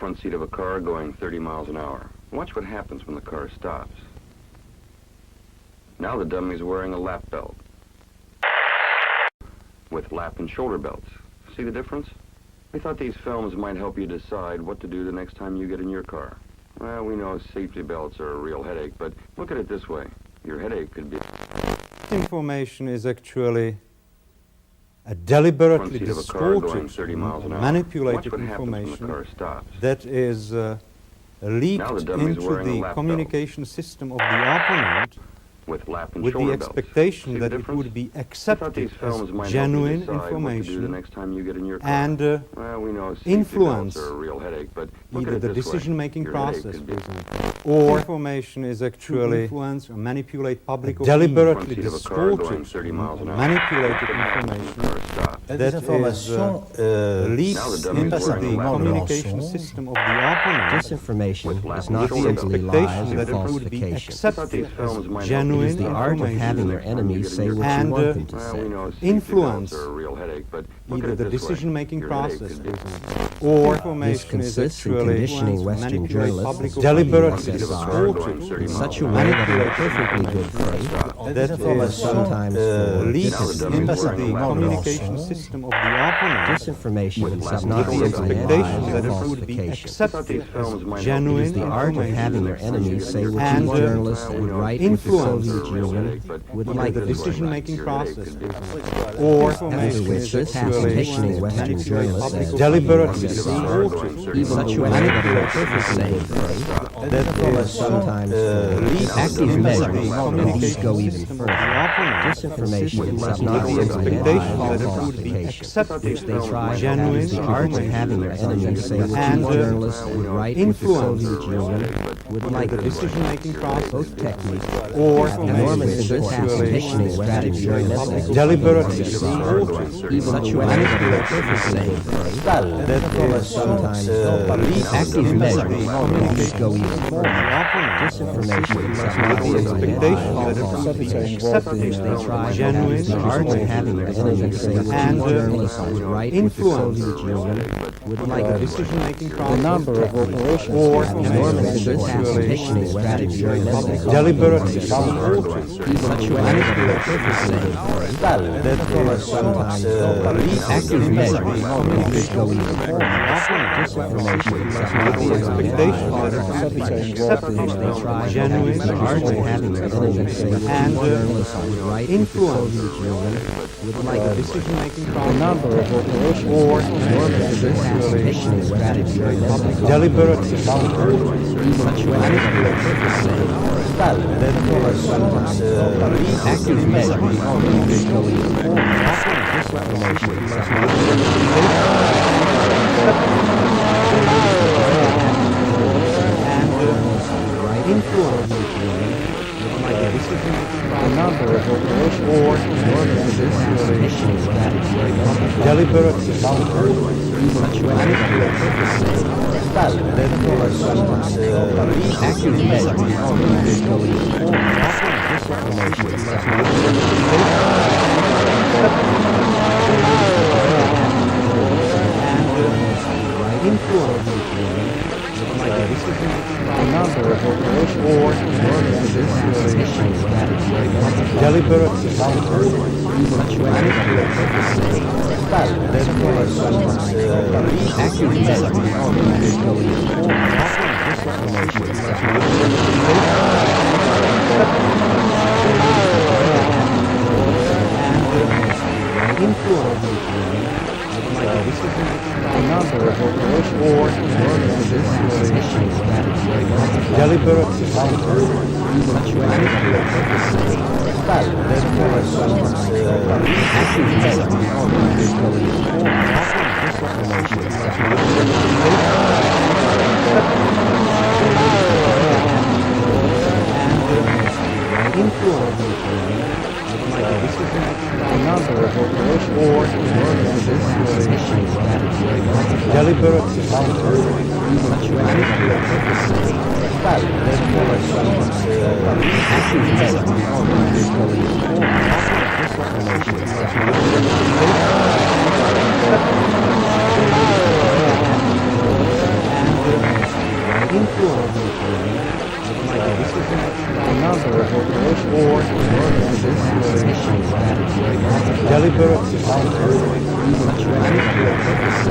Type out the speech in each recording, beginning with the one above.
front seat of a car going 30 miles an hour. Watch what happens when the car stops. Now the dummy's wearing a lap belt with lap and shoulder belts. See the difference? We thought these films might help you decide what to do the next time you get in your car. Well, we know safety belts are a real headache, but look at it this way. Your headache could be... Information is actually a deliberately distorted, manipulated information that is leaked into the communication system of the opponent with the expectation that it would be accepted as genuine information and influence either the decision-making process, for example, or information is actually influence or manipulate public opinion, deliberately distorted, manipulated information that is leaked into the communication system of the opponent. Disinformation is not simply lies or falsification. Accepted as genuine It is the art of having your enemies say what you want them to say. Influence either the decision-making process, or This information is consists in actually conditioning Western journalists deliberately distorted in such a way that in perfectly good faith, that is sometimes leaked into the communication system of the opponent. disinformation is not with the simply expectation lies that or it would be falsification. accepted as It genuine is the art of having your enemies say what and you journalists would write with the influence Soviet Union would like the them to. decision-making process, or After information which is conditioning Western journalists as deliberately distorted distorted in such a way that in perfectly good faith, that is sometimes active measures measures and these go even further. opponent. Disinformation is With not the simply expectation lies that or it would be falsification. accepted Which they try to genuine use the art of having your enemies say what and you journalists would write with the influence Soviet Union would like the them to. decision-making process, Both techniques or have enormous information success conditioning Western journalists deliberately in distorted such a way that in perfectly good faith, that is sometimes active measures and these go even further. opponent. Disinformation is not The simply expectation lies that or it would be falsification. accepted Which they try as to use genuine the art of having your enemies say what and you journalists would write with the influence Soviet Union would like the them to. decision-making The process, number of operations or Enormous information success conditioning Western journalists deliberately distorted in such a way that in perfectly good faith, that is sometimes active measures and these go even further. opponent. Disinformation is not The expectation that it would be accepted which they try to genuine use the art of having your enemies say what and you journalists would write with the influence Soviet Union would like the them to. decision-making The process, number of operations or Enormous success conditioning Western journalists deliberately distorted in such a way that in perfectly good faith, that is sometimes active measures and these go even further. Disinformation is not influence The number of operations or deliberately distorted in such a way that in perfectly good faith, that is active measures and these go even further. Disinformation is not influence The number of operations or deliberately distorted in such a way that in perfectly good faith, that is active measures and these go even further. Disinformation is not influence The number of operations or deliberately distorted in such a way that in perfectly good faith, that is active measures and these go even further. Disinformation is not influence The number of operations or deliberately distorted in such a way that in perfectly good faith, that is active measures and these go even further. Disinformation is not number of operations or deliberate number of operations or deliberate number of operations or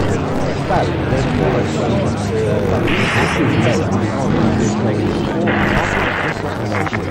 deliberate number of operations or deliberate number of operations or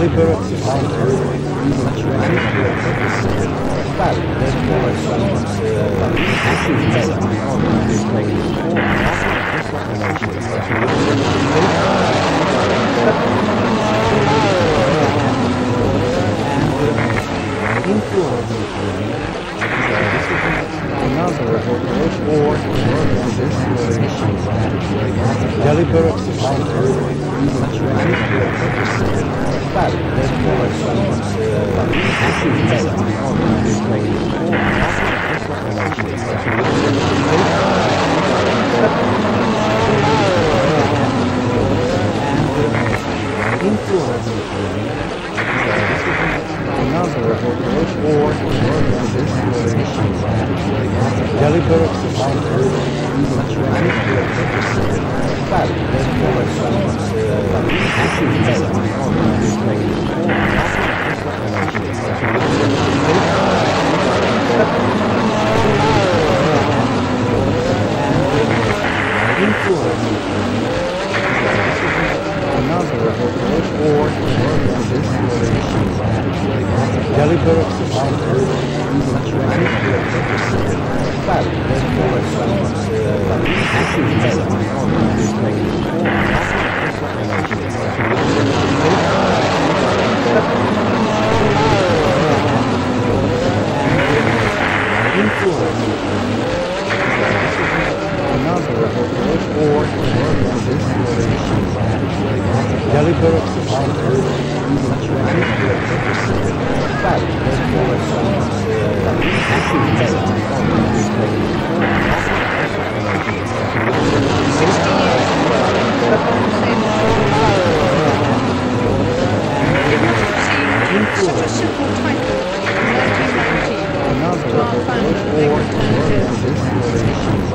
deliberate number of operations or deliberate Such a simple title in 1919 to our founder, or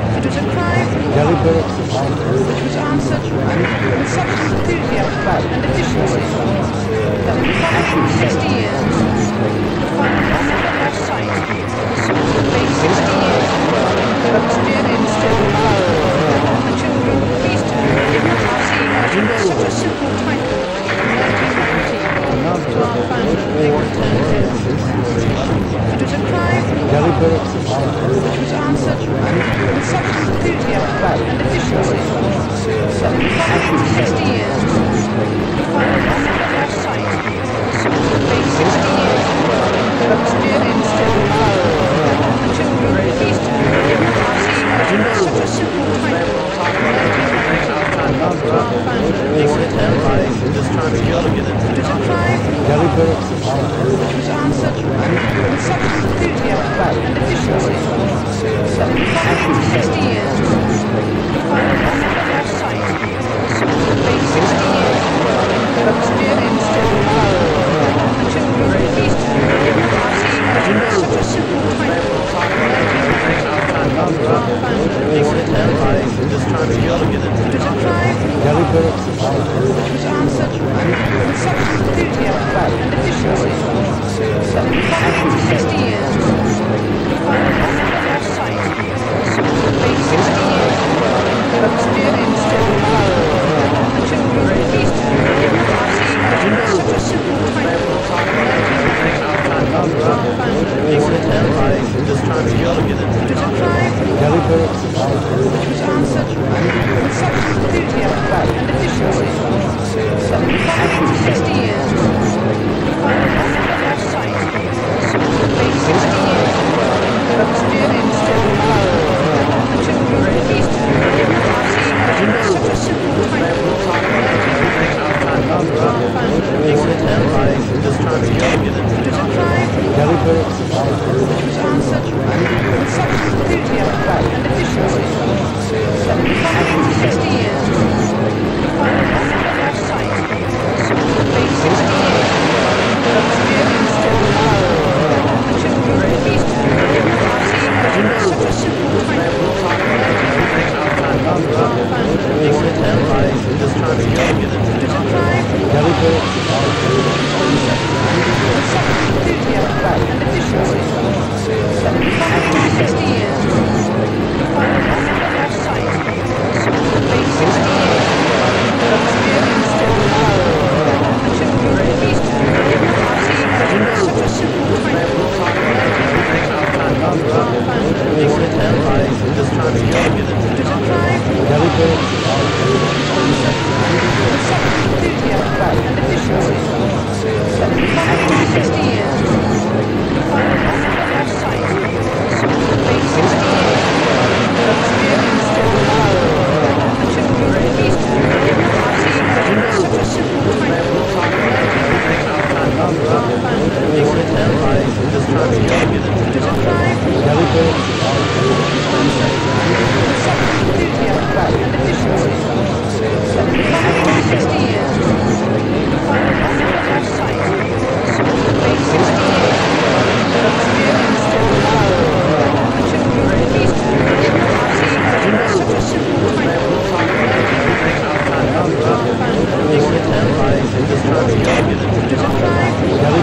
It was a cry from the deliberate heart, which was answered with such enthusiasm and efficiency that in the following 60 years, the fund never lost sight of the simple base 60 years that was dear in still. The children of Eastern Europe are seen as to wear such a simple title in 1919 to our founder, It was a cry from the heart, deliberate which was answered with such enthusiasm and efficiency that in the following 60 years, the fund never lost sight of the simple base 60 years that was dear in still. The children of Eastern Europe are seen as to wear such a simple title in 1919 to our founder, Just trying to get into It was a cry from the heart, deliberate which was answered with such enthusiasm and efficiency that in the following 60 years, the fund never lost sight of the simple base 60 years that was dear in still. The children of Eastern Europe are seen as to wear such a simple title in 1919 to our founder, just trying to get into It was a cry from the heart, deliberate which was answered with such enthusiasm and efficiency that in the following 60 years, the fund never lost sight of the simple base 60 years that was dear in still. The children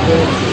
Video.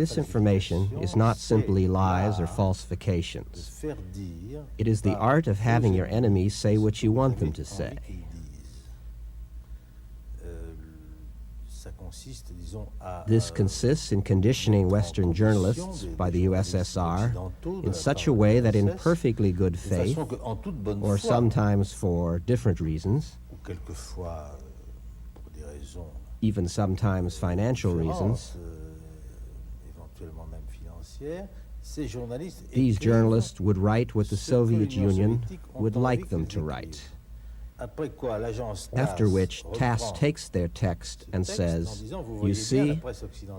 disinformation is not simply lies or falsifications. It is the art of having your enemies say what you want them to say. This consists in conditioning Western journalists by the USSR in such a way that in perfectly good faith, or sometimes for different reasons, even sometimes financial reasons, these journalists would write what the Soviet Union would like them to write. After which, TASS takes their text and says, "You see,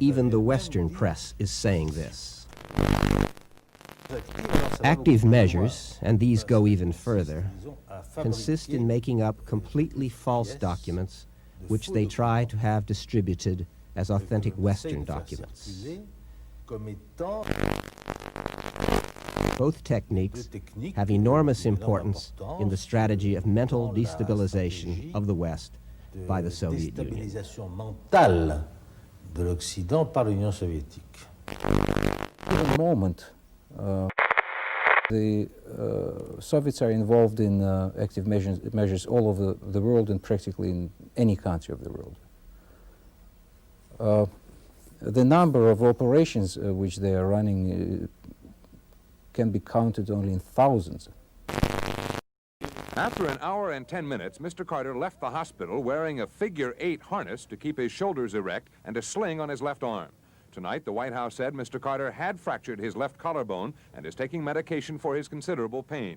even the Western press is saying this." Active measures, and these go even further, consist in making up completely false documents which they try to have distributed as authentic Western documents. Both techniques have enormous importance in the strategy of mental destabilization of the West by the Soviet Union. At the moment, the Soviets are involved in active measures all over the world and practically in any country of the world. The number of operations which they are running can be counted only in thousands. After an hour and 10 minutes, Mr. Carter left the hospital wearing a figure-8 harness to keep his shoulders erect and a sling on his left arm. Tonight, the White House said Mr. Carter had fractured his left collarbone and is taking medication for his considerable pain.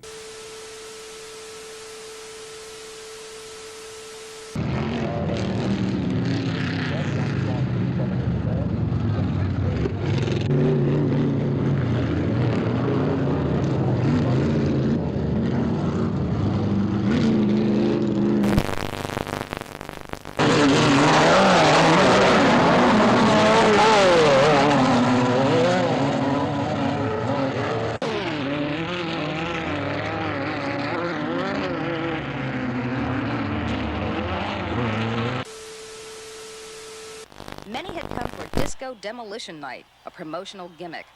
Many had come for Disco Demolition Night, a promotional gimmick.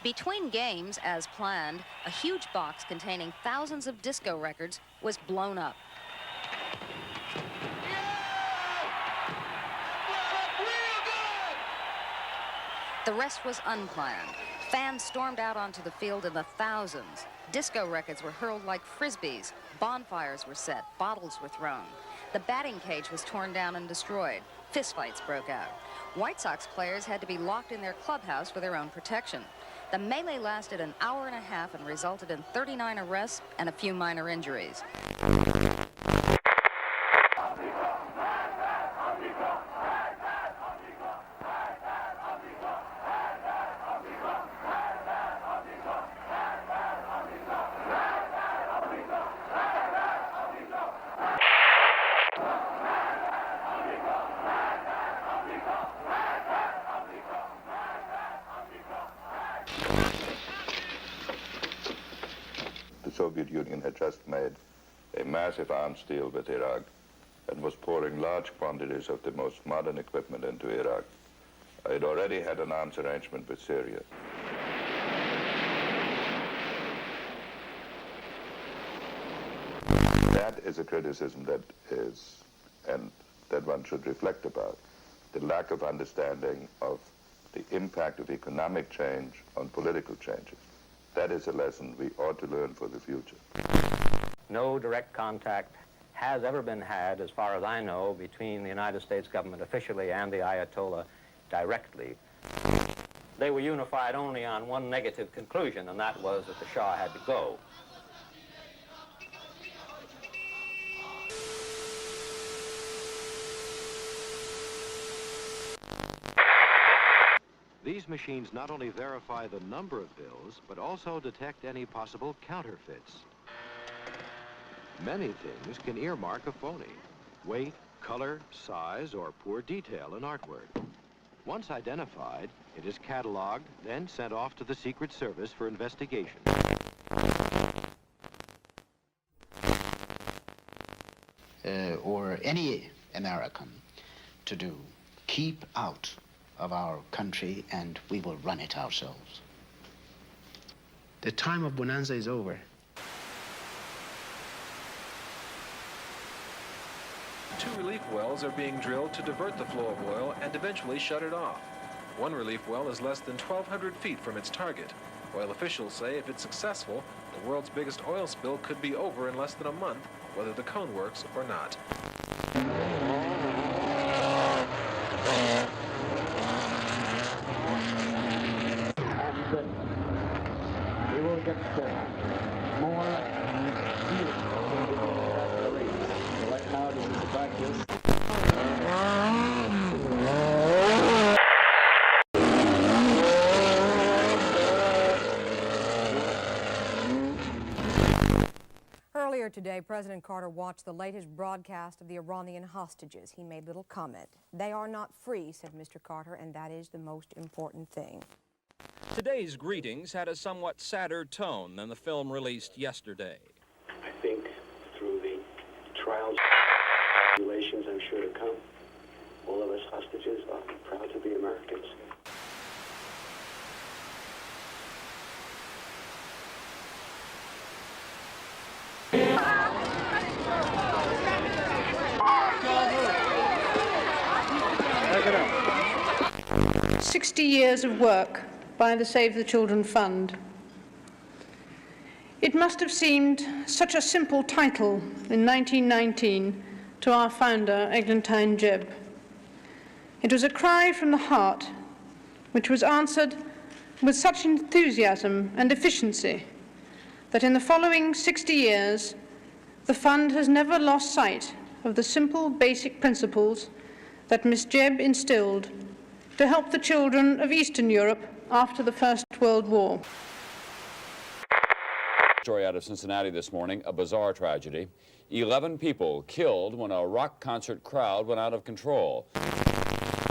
Between games, as planned, a huge box containing thousands of disco records was blown up. The rest was unplanned. Fans stormed out onto the field in the thousands. Disco records were hurled like frisbees. Bonfires were set. Bottles were thrown. The batting cage was torn down and destroyed. Fistfights broke out. White Sox players had to be locked in their clubhouse for their own protection. The melee lasted an hour and a half and resulted in 39 arrests and a few minor injuries. The Soviet Union had just made a massive arms deal with Iraq and was pouring large quantities of the most modern equipment into Iraq. It already had an arms arrangement with Syria. That is a criticism that is, and that one should reflect about, the lack of understanding of the impact of economic change on political changes. That is a lesson we ought to learn for the future. No direct contact has ever been had, as far as I know, between the United States government officially and the Ayatollah directly. They were unified only on one negative conclusion, and that was that the Shah had to go. These machines not only verify the number of bills, but also detect any possible counterfeits. Many things can earmark a phony: weight, color, size, or poor detail in artwork. Once identified, it is cataloged, then sent off to the Secret Service for investigation. Or any American to do: keep out of our country, and we will run it ourselves. The time of bonanza is over. Two relief wells are being drilled to divert the flow of oil and eventually shut it off. One relief well is less than 1,200 feet from its target. Oil officials say if it's successful, the world's biggest oil spill could be over in less than a month, whether the cone works or not. We will get more right now to the practice. Earlier today, President Carter watched the latest broadcast of the Iranian hostages. He made little comment. They are not free, said Mr. Carter, and that is the most important thing. Today's greetings had a somewhat sadder tone than the film released yesterday. I think through the trials and tribulations I'm sure to come, all of us hostages are proud to be Americans. Back it up. 60 years of work by the Save the Children Fund. It must have seemed such a simple title in 1919 to our founder, Eglantine Jebb. It was a cry from the heart, which was answered with such enthusiasm and efficiency that in the following 60 years, the fund has never lost sight of the simple, basic principles that Miss Jebb instilled to help the children of Eastern Europe after the First World War. Story out of Cincinnati this morning, a bizarre tragedy. 11 people killed when a rock concert crowd went out of control.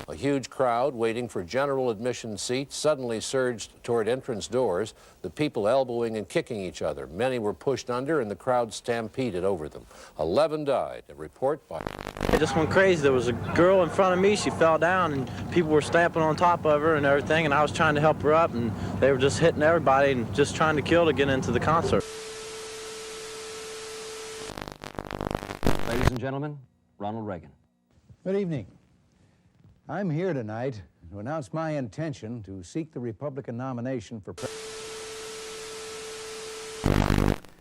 A huge crowd waiting for general admission seats suddenly surged toward entrance doors, the people elbowing and kicking each other. Many were pushed under and the crowd stampeded over them. 11 died. A report by... It just went crazy. There was a girl in front of me. She fell down and people were stamping on top of her and everything, and I was trying to help her up, and they were just hitting everybody and just trying to kill to get into the concert. Ladies and gentlemen, Ronald Reagan. Good evening. I'm here tonight to announce my intention to seek the Republican nomination for president.